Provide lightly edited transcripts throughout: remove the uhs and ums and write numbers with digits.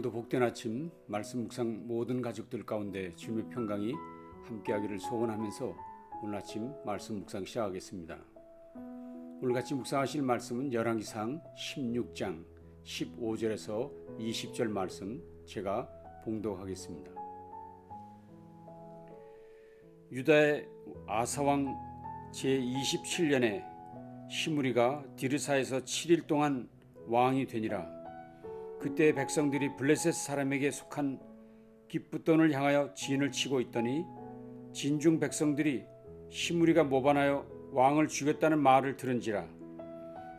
오늘도 복된 아침 말씀 묵상 모든 가족들 가운데 주님의 평강이 함께하기를 소원하면서 오늘 아침 말씀 묵상 시작하겠습니다. 오늘 같이 묵상하실 말씀은 열왕기상 16장 15절에서 20절 말씀 제가 봉독하겠습니다. 유다의 아사왕 제27년에 시므리가 디르사에서 7일 동안 왕이 되니라. 그때 백성들이 블레셋 사람에게 속한 깁부돈을 향하여 진을 치고 있더니 진중 백성들이 시므리가 모반하여 왕을 죽였다는 말을 들은지라.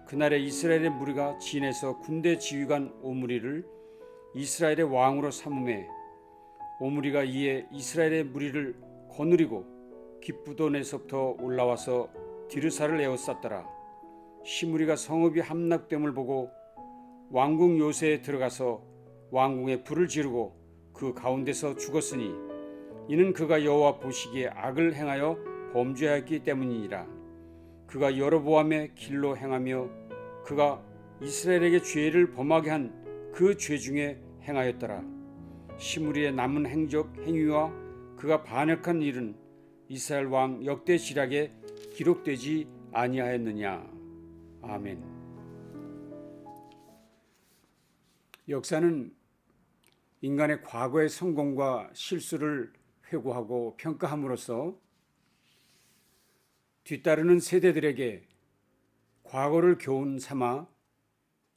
그날에 이스라엘의 무리가 진에서 군대 지휘관 오므리를 이스라엘의 왕으로 삼음해 오므리가 이에 이스라엘의 무리를 거느리고 깁부돈에서부터 올라와서 디르사를 에워쌌더라. 시므리가 성읍이 함락됨을 보고 왕궁 요새에 들어가서 왕궁에 불을 지르고 그 가운데서 죽었으니 이는 그가 여호와 보시기에 악을 행하여 범죄하였기 때문이니라. 그가 여로보암의 길로 행하며 그가 이스라엘에게 죄를 범하게 한 그 죄 중에 행하였더라. 시므리의 남은 행위와 그가 반역한 일은 이스라엘 왕 역대 지략에 기록되지 아니하였느냐. 아멘. 역사는 인간의 과거의 성공과 실수를 회고하고 평가함으로써 뒤따르는 세대들에게 과거를 교훈 삼아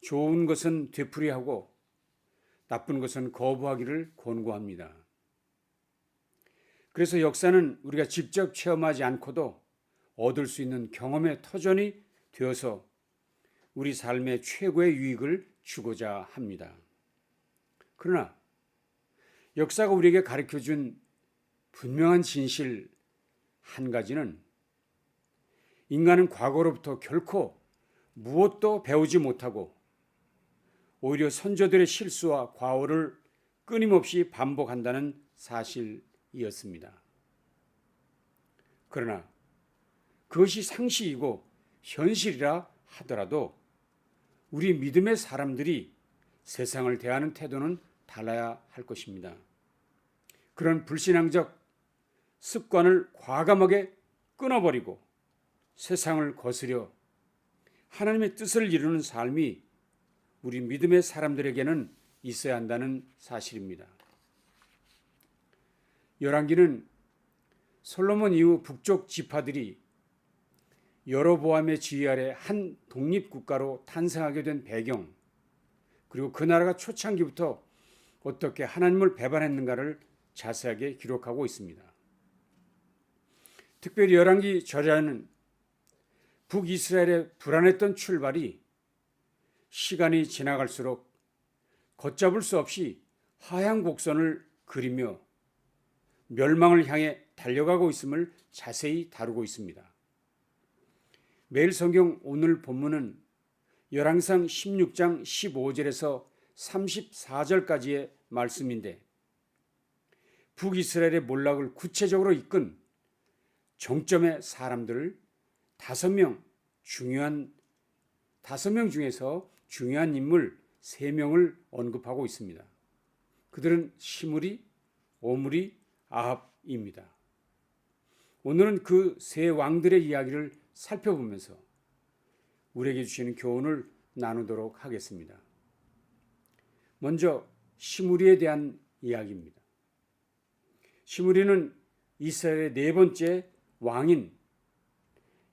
좋은 것은 되풀이하고 나쁜 것은 거부하기를 권고합니다. 그래서 역사는 우리가 직접 체험하지 않고도 얻을 수 있는 경험의 터전이 되어서 우리 삶의 최고의 유익을 주고자 합니다. 그러나 역사가 우리에게 가르쳐준 분명한 진실 한 가지는 인간은 과거로부터 결코 무엇도 배우지 못하고 오히려 선조들의 실수와 과오를 끊임없이 반복한다는 사실이었습니다. 그러나 그것이 상식이고 현실이라 하더라도 우리 믿음의 사람들이 세상을 대하는 태도는 달라야 할 것입니다. 그런 불신앙적 습관을 과감하게 끊어버리고 세상을 거스려 하나님의 뜻을 이루는 삶이 우리 믿음의 사람들에게는 있어야 한다는 사실입니다. 열왕기는 솔로몬 이후 북쪽 지파들이 여로보암의 지휘 아래 한 독립국가로 탄생하게 된 배경, 그리고 그 나라가 초창기부터 어떻게 하나님을 배반했는가를 자세하게 기록하고 있습니다. 특별히 열왕기 저자는 북이스라엘의 불안했던 출발이 시간이 지나갈수록 걷잡을 수 없이 하향 곡선을 그리며 멸망을 향해 달려가고 있음을 자세히 다루고 있습니다. 매일 성경 오늘 본문은 열왕기상 16장 15절에서 34절까지의 말씀인데 북이스라엘의 몰락을 구체적으로 이끈 정점의 사람들을 5명 중에서 중요한 인물 3명을 언급하고 있습니다. 그들은 시므리, 오므리, 아합입니다. 오늘은 그 3왕들의 이야기를 살펴보면서 우리에게 주시는 교훈을 나누도록 하겠습니다. 먼저 시므리에 대한 이야기입니다. 시므리는 이스라엘의 4번째 왕인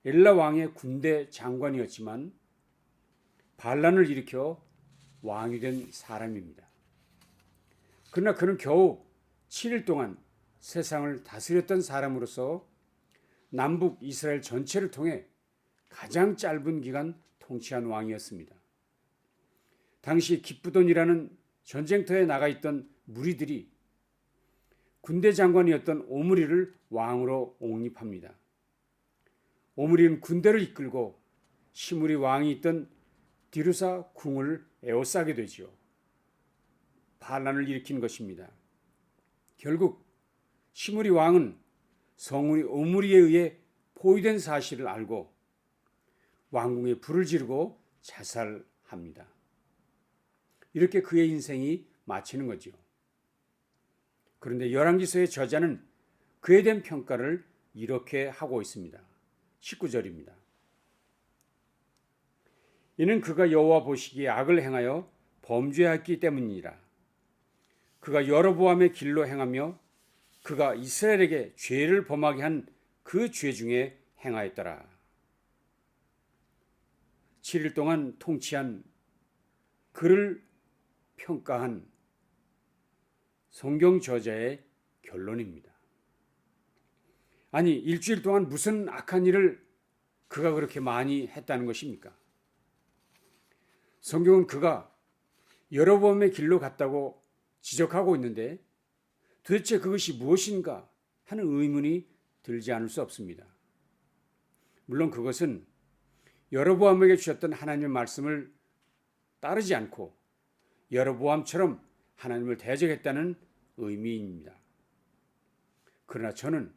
엘라 왕의 군대 장관이었지만 반란을 일으켜 왕이 된 사람입니다. 그러나 그는 겨우 7일 동안 세상을 다스렸던 사람으로서 남북 이스라엘 전체를 통해 가장 짧은 기간 통치한 왕이었습니다. 당시 깁부돈이라는 전쟁터에 나가 있던 무리들이 군대 장관이었던 오므리를 왕으로 옹립합니다. 오므리는 군대를 이끌고 시므리 왕이 있던 디르사 궁을 에워싸게 되지요. 반란을 일으킨 것입니다. 결국 시므리 왕은 성우리 오므리에 의해 포위된 사실을 알고 왕궁에 불을 지르고 자살합니다. 이렇게 그의 인생이 마치는 거죠. 그런데 열왕기서의 저자는 그에 대한 평가를 이렇게 하고 있습니다. 19절입니다. 이는 그가 여호와 보시기에 악을 행하여 범죄하였기 때문이니라. 그가 여로보암의 길로 행하며 그가 이스라엘에게 죄를 범하게 한 그 죄 중에 행하였더라. 7일 동안 통치한 그를 평가한 성경 저자의 결론입니다. 아니, 일주일 동안 무슨 악한 일을 그가 그렇게 많이 했다는 것입니까? 성경은 그가 여로보암의 길로 갔다고 지적하고 있는데 도대체 그것이 무엇인가 하는 의문이 들지 않을 수 없습니다. 물론 그것은 여로보암에게 주셨던 하나님의 말씀을 따르지 않고 여로보암처럼 하나님을 대적했다는 의미입니다. 그러나 저는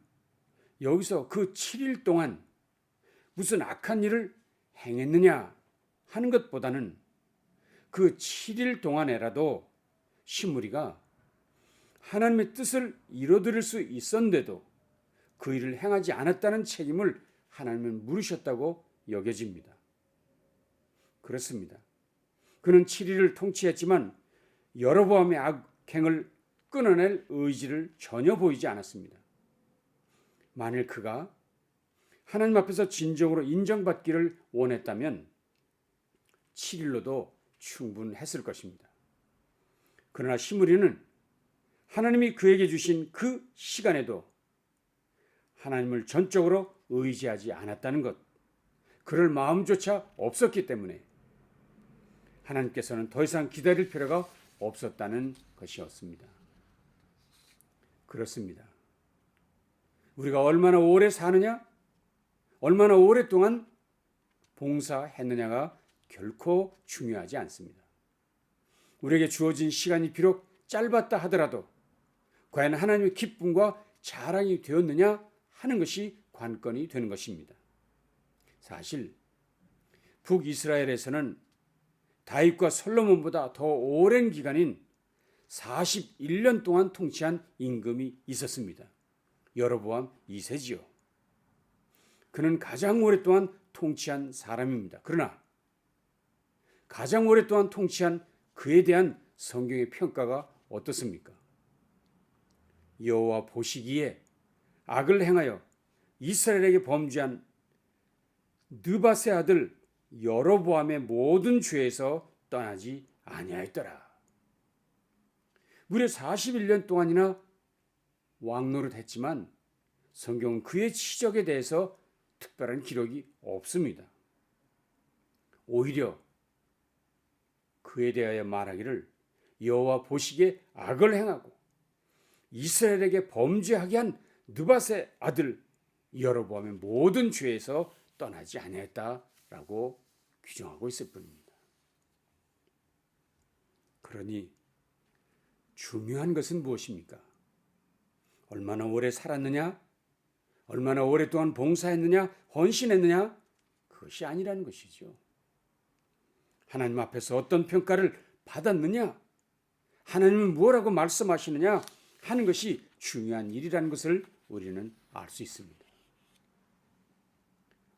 여기서 그 7일 동안 무슨 악한 일을 행했느냐 하는 것보다는 그 7일 동안에라도 시므리가 하나님의 뜻을 이뤄드릴 수 있었는데도 그 일을 행하지 않았다는 책임을 하나님은 물으셨다고 여겨집니다. 그렇습니다. 그는 7일을 통치했지만 여로보암의 악행을 끊어낼 의지를 전혀 보이지 않았습니다. 만일 그가 하나님 앞에서 진정으로 인정받기를 원했다면 7일로도 충분했을 것입니다. 그러나 시므리는 하나님이 그에게 주신 그 시간에도 하나님을 전적으로 의지하지 않았다는 것, 그럴 마음조차 없었기 때문에 하나님께서는 더 이상 기다릴 필요가 없었다는 것이었습니다. 그렇습니다. 우리가 얼마나 오래 사느냐, 얼마나 오랫동안 봉사했느냐가 결코 중요하지 않습니다. 우리에게 주어진 시간이 비록 짧았다 하더라도 과연 하나님의 기쁨과 자랑이 되었느냐 하는 것이 관건이 되는 것입니다. 사실 북이스라엘에서는 다윗과 솔로몬보다 더 오랜 기간인 41년 동안 통치한 임금이 있었습니다. 여로보암 2세지요. 그는 가장 오랫동안 통치한 사람입니다. 그러나 가장 오랫동안 통치한 그에 대한 성경의 평가가 어떻습니까? 여호와 보시기에 악을 행하여 이스라엘에게 범죄한 느밧의 아들 여로보암의 모든 죄에서 떠나지 아니하였더라. 무려 41년 동안이나 왕노릇 했지만 성경은 그의 치적에 대해서 특별한 기록이 없습니다. 오히려 그에 대하여 말하기를 여호와 보시기에 악을 행하고 이스라엘에게 범죄하게 한 느밧의 아들 여로보암의 모든 죄에서 떠나지 아니했다라고 규정하고 있을 뿐입니다. 그러니 중요한 것은 무엇입니까? 얼마나 오래 살았느냐? 얼마나 오랫동안 봉사했느냐? 헌신했느냐? 그것이 아니라는 것이죠. 하나님 앞에서 어떤 평가를 받았느냐? 하나님은 뭐라고 말씀하시느냐? 하는 것이 중요한 일이라는 것을 우리는 알 수 있습니다.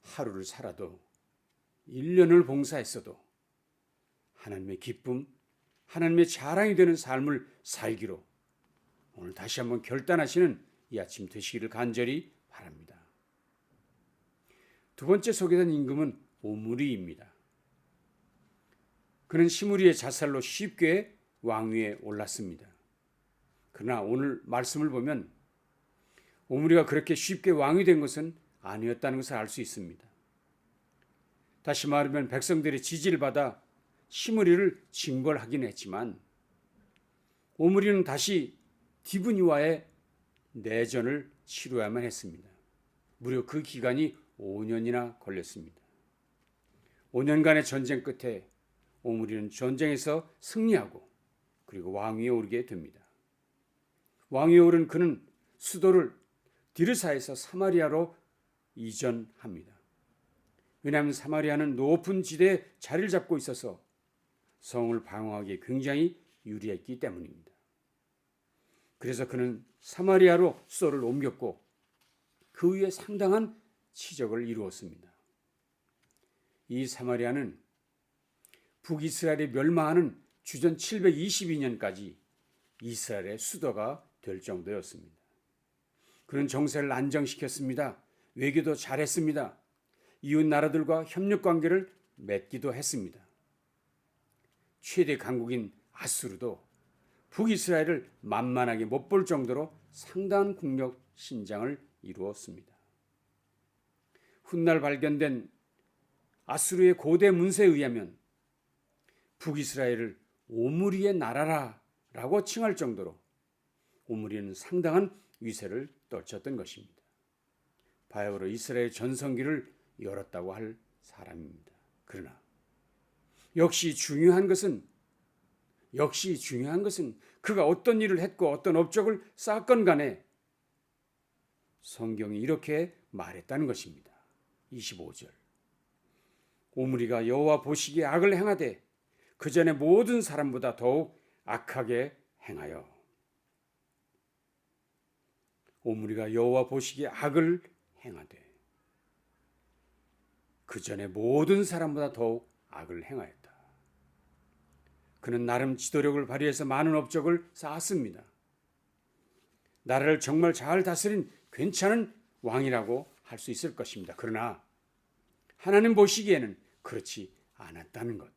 하루를 살아도 1년을 봉사했어도 하나님의 기쁨, 하나님의 자랑이 되는 삶을 살기로 오늘 다시 한번 결단하시는 이 아침 되시기를 간절히 바랍니다. 두 번째 소개된 임금은 오므리입니다. 그는 시므리의 자살로 쉽게 왕위에 올랐습니다. 그러나 오늘 말씀을 보면 오므리가 그렇게 쉽게 왕이 된 것은 아니었다는 것을 알 수 있습니다. 다시 말하면 백성들의 지지를 받아 시므리를 징벌하긴 했지만 오므리는 다시 디브니와의 내전을 치루야만 했습니다. 무려 그 기간이 5년이나 걸렸습니다. 5년간의 전쟁 끝에 오므리는 전쟁에서 승리하고 그리고 왕위에 오르게 됩니다. 왕위에 오른 그는 수도를 디르사에서 사마리아로 이전합니다. 왜냐하면 사마리아는 높은 지대에 자리를 잡고 있어서 성을 방어하기 굉장히 유리했기 때문입니다. 그래서 그는 사마리아로 수도를 옮겼고 그 위에 상당한 치적을 이루었습니다. 이 사마리아는 북이스라엘이 멸망하는 주전 722년까지 이스라엘의 수도가 될 정도였습니다. 그는 정세를 안정시켰습니다. 외교도 잘했습니다. 이웃 나라들과 협력 관계를 맺기도 했습니다. 최대 강국인 아수르도 북이스라엘을 만만하게 못 볼 정도로 상당한 국력 신장을 이루었습니다. 훗날 발견된 아수르의 고대 문서에 의하면 북이스라엘을 오므리의 나라라고 칭할 정도로 오므리는 상당한 위세를 떨쳤던 것입니다. 바야흐로 이스라엘 전성기를 열었다고 할 사람입니다. 그러나 역시 중요한 것은 그가 어떤 일을 했고 어떤 업적을 쌓았건 간에 성경이 이렇게 말했다는 것입니다. 25절. 오므리가 여호와 보시기에 악을 행하되 그 전에 모든 사람보다 더욱 악하게 행하여. 오므리가 여호와 보시기에 악을 행하되 그 전에 모든 사람보다 더욱 악을 행하였다. 그는 나름 지도력을 발휘해서 많은 업적을 쌓았습니다. 나라를 정말 잘 다스린 괜찮은 왕이라고 할 수 있을 것입니다. 그러나 하나님 보시기에는 그렇지 않았다는 것.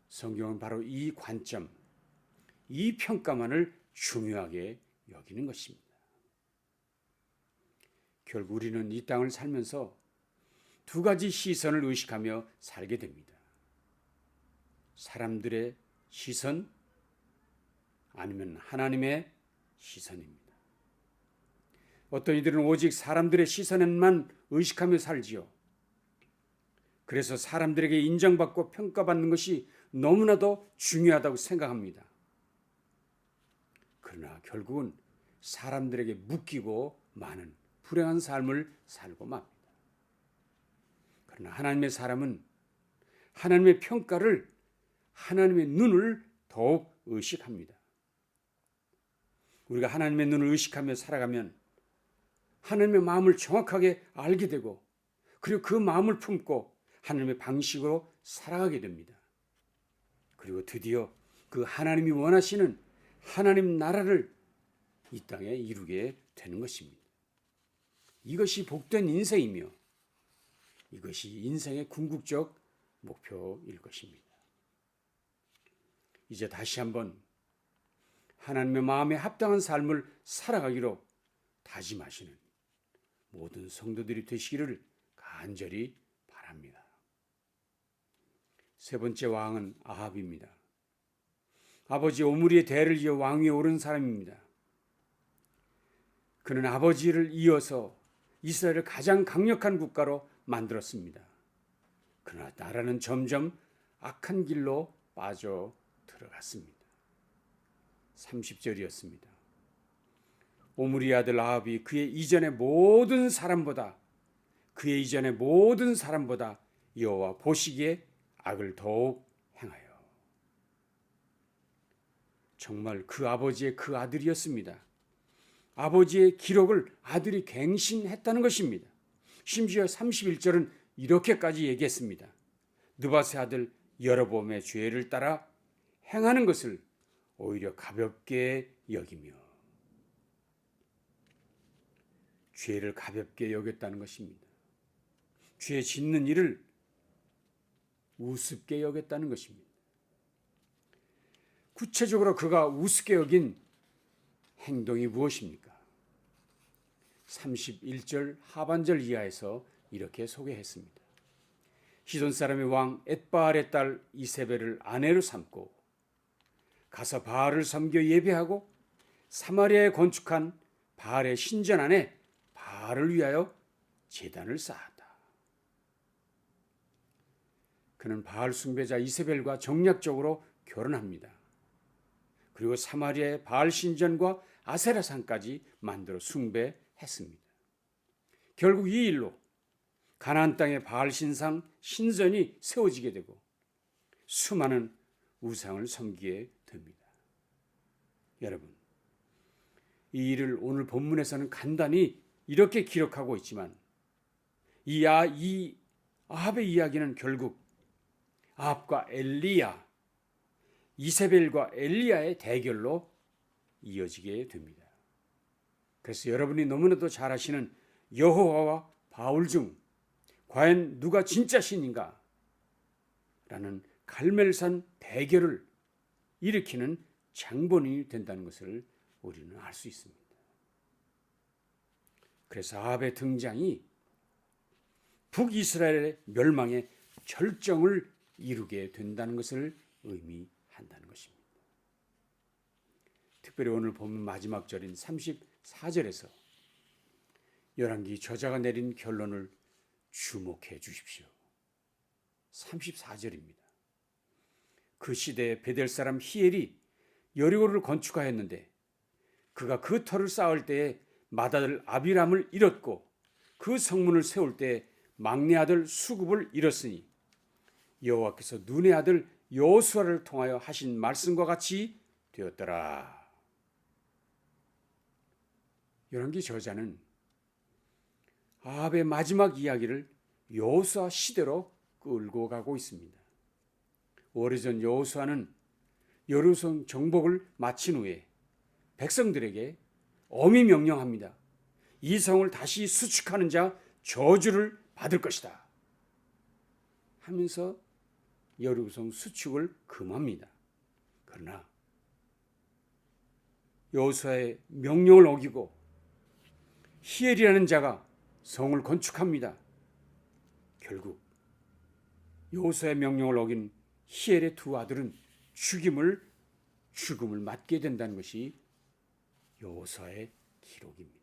성경은 바로 이 관점, 이 평가만을 중요하게 여기는 것입니다. 결국 우리는 이 땅을 살면서 두 가지 시선을 의식하며 살게 됩니다. 사람들의 시선 아니면 하나님의 시선입니다. 어떤 이들은 오직 사람들의 시선에만 의식하며 살지요. 그래서 사람들에게 인정받고 평가받는 것이 너무나도 중요하다고 생각합니다. 그러나 결국은 사람들에게 묶이고 많은 불행한 삶을 살고 맙니다. 그러나 하나님의 사람은 하나님의 평가를, 하나님의 눈을 더욱 의식합니다. 우리가 하나님의 눈을 의식하며 살아가면 하나님의 마음을 정확하게 알게 되고 그리고 그 마음을 품고 하나님의 방식으로 살아가게 됩니다. 그리고 드디어 그 하나님이 원하시는 하나님 나라를 이 땅에 이루게 되는 것입니다. 이것이 복된 인생이며 이것이 인생의 궁극적 목표일 것입니다. 이제 다시 한번 하나님의 마음에 합당한 삶을 살아가기로 다짐하시는 모든 성도들이 되시기를 간절히 바랍니다. 세 번째 왕은 아합입니다. 아버지 오므리의 대를 이어 왕위에 오른 사람입니다. 그는 아버지를 이어서 이스라엘을 가장 강력한 국가로 만들었습니다. 그러나 나라는 점점 악한 길로 빠져 들어갔습니다. 30절이었습니다. 오므리의 아들 아합이 그의 이전의 모든 사람보다 여호와 보시기에 악을 더욱 행하여. 정말 그 아버지의 그 아들이었습니다. 아버지의 기록을 아들이 갱신했다는 것입니다. 심지어 31절은 이렇게까지 얘기했습니다. 느밧의 아들 여로보암의 죄를 따라 행하는 것을 오히려 가볍게 여기며. 죄를 가볍게 여겼다는 것입니다. 죄 짓는 일을 우습게 여겼다는 것입니다. 구체적으로 그가 우습게 여긴 행동이 무엇입니까? 31절 하반절 이하에서 이렇게 소개했습니다. 시돈 사람의 왕 엣바알의 딸 이세벨을 아내로 삼고 가서 바알을 섬겨 예배하고 사마리아에 건축한 바알의 신전 안에 바알을 위하여 제단을 쌓았다. 그는 바알 숭배자 이세벨과 정략적으로 결혼합니다. 그리고 사마리아의 바알 신전과 아세라산까지 만들어 숭배했습니다. 결국 이 일로 가나안 땅의 바알 신상 신전이 세워지게 되고 수많은 우상을 섬기게 됩니다. 여러분, 이 일을 오늘 본문에서는 간단히 이렇게 기록하고 있지만 이 아합의 이야기는 결국 아합과 엘리야, 이세벨과 엘리야의 대결로 이어지게 됩니다. 그래서 여러분이 너무나도 잘 아시는 여호와와 바울 중 과연 누가 진짜 신인가? 라는 갈멜산 대결을 일으키는 장본인이 된다는 것을 우리는 알 수 있습니다. 그래서 아합의 등장이 북이스라엘의 멸망의 절정을 이루게 된다는 것을 의미한다는 것입니다. 특별히 오늘 보면 마지막 절인 34절에서 열왕기 저자가 내린 결론을 주목해 주십시오. 34절입니다. 그 시대에 베델 사람 히엘이 여리고를 건축하였는데 그가 그 터를 쌓을 때에 맏아들 아비람을 잃었고 그 성문을 세울 때에 막내 아들 수굽을 잃었으니 여호와께서 눈의 아들 여호수아를 통하여 하신 말씀과 같이 되었더라. 열왕기 저자는 아합의 마지막 이야기를 여호수아 시대로 끌고 가고 있습니다. 오래전 여호수아는 여루성 정복을 마친 후에 백성들에게 엄히 명령합니다. 이 성을 다시 수축하는 자 저주를 받을 것이다 하면서 여루성 수축을 금합니다. 그러나 여호수아의 명령을 어기고 히엘이라는 자가 성을 건축합니다. 결국 여호수아의 명령을 어긴 히엘의 두 아들은 죽음을 맞게 된다는 것이 여호수아의 기록입니다.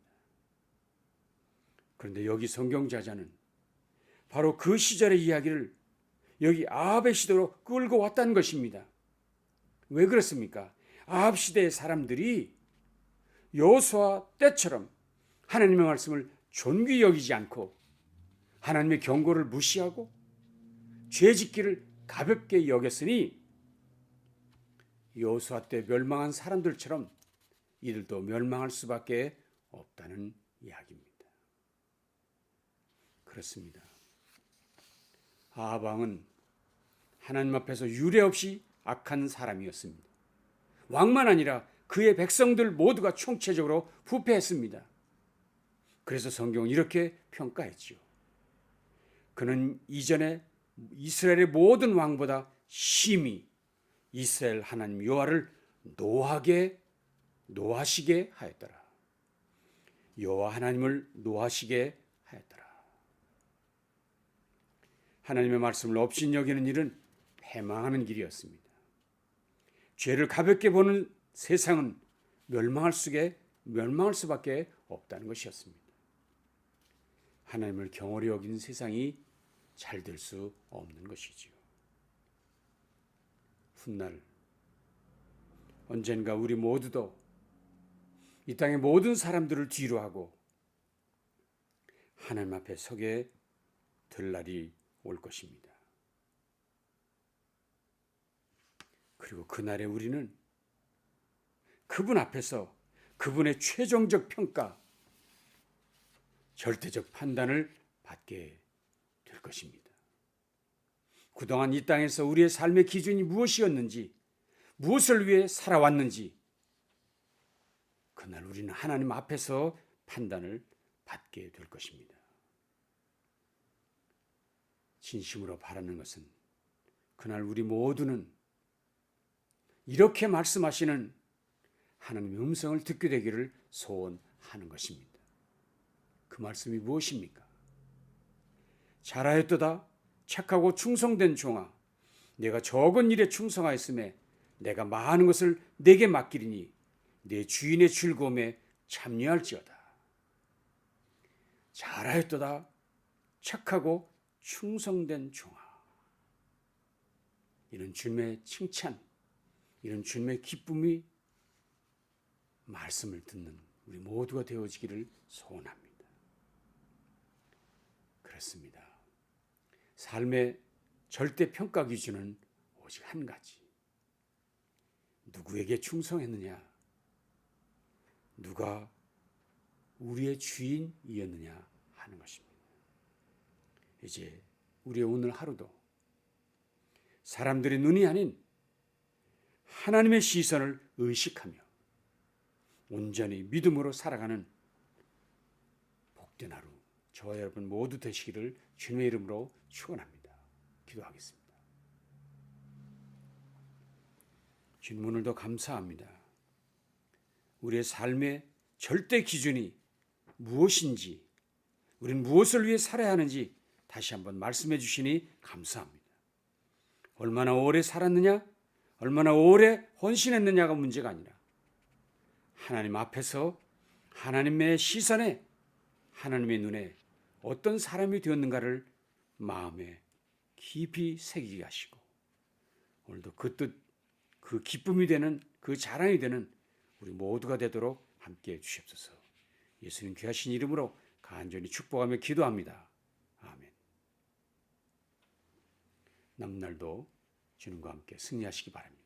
그런데 여기 성경저자는 바로 그 시절의 이야기를 여기 아합의 시대로 끌고 왔다는 것입니다. 왜 그렇습니까? 아합 시대의 사람들이 여호수아 때처럼 하나님의 말씀을 존귀히 여기지 않고 하나님의 경고를 무시하고 죄짓기를 가볍게 여겼으니 여호수아 때 멸망한 사람들처럼 이들도 멸망할 수밖에 없다는 이야기입니다. 그렇습니다. 아합 왕은 하나님 앞에서 유례 없이 악한 사람이었습니다. 왕만 아니라 그의 백성들 모두가 총체적으로 부패했습니다. 그래서 성경은 이렇게 평가했지요. 그는 이전에 이스라엘의 모든 왕보다 심히 이스라엘 하나님 여호와를 노하시게 하였더라. 여호와 하나님을 노하시게 하였더라. 하나님의 말씀을 업신여기는 일은 패망하는 길이었습니다. 죄를 가볍게 보는 세상은 멸망할 수밖에 없다는 것이었습니다. 하나님을 경홀히 여기는 세상이 잘 될 수 없는 것이지요. 훗날 언젠가 우리 모두도 이 땅의 모든 사람들을 뒤로하고 하나님 앞에 서게 될 날이 올 것입니다. 그리고 그날에 우리는 그분 앞에서 그분의 최종적 평가, 절대적 판단을 받게 될 것입니다. 그동안 이 땅에서 우리의 삶의 기준이 무엇이었는지, 무엇을 위해 살아왔는지, 그날 우리는 하나님 앞에서 판단을 받게 될 것입니다. 진심으로 바라는 것은 그날 우리 모두는 이렇게 말씀하시는 하나님의 음성을 듣게 되기를 소원하는 것입니다. 그 말씀이 무엇입니까? 잘하였도다 착하고 충성된 종아, 내가 적은 일에 충성하였음에 내가 많은 것을 내게 맡기리니 내 주인의 즐거움에 참여할지어다. 잘하였도다 착하고 충성된 종아. 이런 주님의 칭찬, 이런 주님의 기쁨이 말씀을 듣는 우리 모두가 되어지기를 소원합니다. 그렇습니다. 삶의 절대 평가 기준은 오직 한 가지, 누구에게 충성했느냐? 누가 우리의 주인이었느냐 하는 것입니다. 이제 우리의 오늘 하루도 사람들의 눈이 아닌 하나님의 시선을 의식하며 온전히 믿음으로 살아가는 복된 하루 저와 여러분 모두 되시기를 주님의 이름으로 축원합니다. 기도하겠습니다. 주님, 오늘도 감사합니다. 우리의 삶의 절대 기준이 무엇인지, 우리는 무엇을 위해 살아야 하는지 다시 한번 말씀해 주시니 감사합니다. 얼마나 오래 살았느냐, 얼마나 오래 헌신했느냐가 문제가 아니라 하나님 앞에서 하나님의 시선에, 하나님의 눈에 어떤 사람이 되었는가를 마음에 깊이 새기게 하시고 오늘도 그 뜻, 그 기쁨이 되는, 그 자랑이 되는 우리 모두가 되도록 함께해 주시옵소서. 예수님 귀하신 이름으로 간절히 축복하며 기도합니다. 아멘. 남은 날도 주님과 함께 승리하시기 바랍니다.